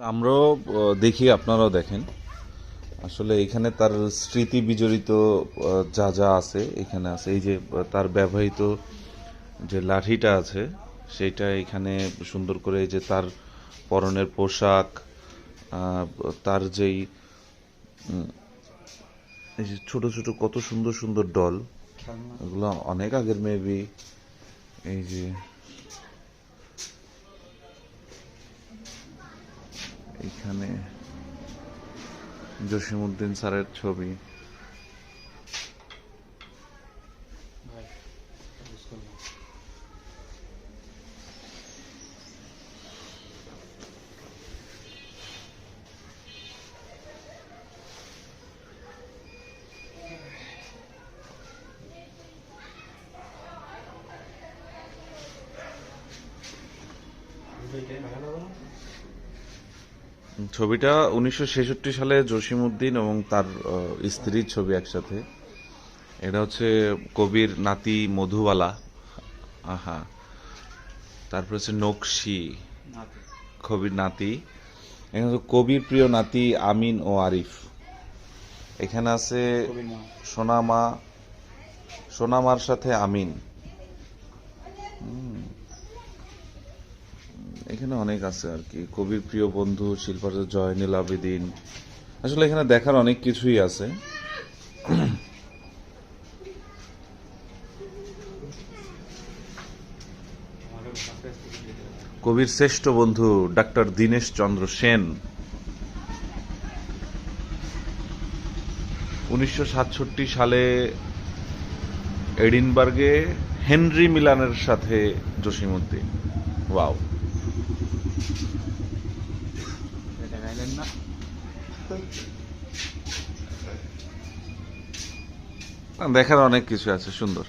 আমরাও দেখি, আপনারাও দেখেন। আসলে এখানে তার স্মৃতি বিজড়িত যা যা আছে এখানে আছে। এই যে তার ব্যবহৃত যে লাঠিটা আছে সেইটা এখানে সুন্দর করে, এই যে তার পরনের পোশাক, আহ, তার যেই এই যে ছোট ছোট কত সুন্দর সুন্দর ডল, এগুলো অনেক আগের মেবি। এই যে এখানে জসিমউদ্দিন স্যারের ছবি। ছবিটা 1966 সালে জসিমউদ্দিন এবং তার স্ত্রীর ছবি একসাথে। এটা হচ্ছে কবির নাতি মধুবালা। আহা, তারপর হচ্ছে নকশি, কবির নাতি। এখানে হচ্ছে কবির প্রিয় নাতি আমিন ও আরিফ। এখানে আছে সোনামা, সোনামার সাথে আমিন। এখানে অনেক আছে আর কি। কবির প্রিয় বন্ধু শিল্পাচার্য জয়নুল আবেদিন। আসলে এখানে দেখার অনেক কিছুই আছে। কবির শ্রেষ্ঠ বন্ধু ডাক্তার দীনেশ চন্দ্র সেন। 1967 সালে এডিনবার্গে হেনরি মিলানের সাথে জসিমউদ্দিন। ওয়াও, দেখার অনেক কিছু আছে, সুন্দর।